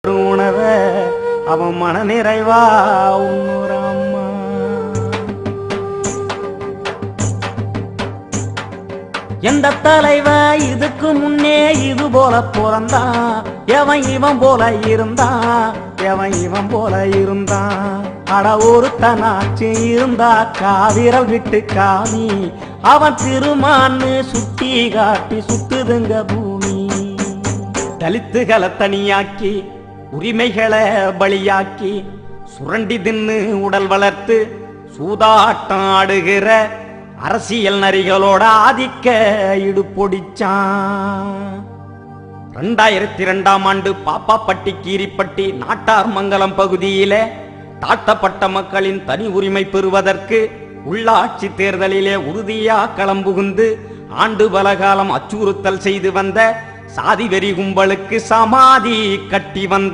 உணவ அவன் மன நிறைவா உண்ணுறாம்மா. எந்த தலைவன் இதுக்கு முன்னே இது போல பிறந்தான்? எவன் இவன் போல இருந்தான்? எவன் இவன் போல இருந்தான்? அட ஒருத்தனாச்சு இருந்தா காவிரல் விட்டு காமி, அவன் திருமான்னு சுட்டி காட்டி சுத்துதுங்க பூமி. தலித்துகளை தனியாக்கி உரிமைகளை பலியாக்கி சுரண்டி தின்னு உடல் வளர்த்து சூதாட்டம் ஆடுகிற அரசியல் நரிகளோட ஆதிக்க இடுபொடிச்சான். 2002ஆம் ஆண்டு பாப்பாப்பட்டி கீரிப்பட்டி நாட்டார் மங்கலம் பகுதியில தாழ்த்தப்பட்ட மக்களின் தனி உரிமை பெறுவதற்கு உள்ளாட்சி தேர்தலிலே உறுதியா களம்புகுந்து ஆண்டு பலகாலம் அச்சுறுத்தல் செய்து வந்த சாதி வெறி கும்பலுக்கு சமாதி கட்டி வந்த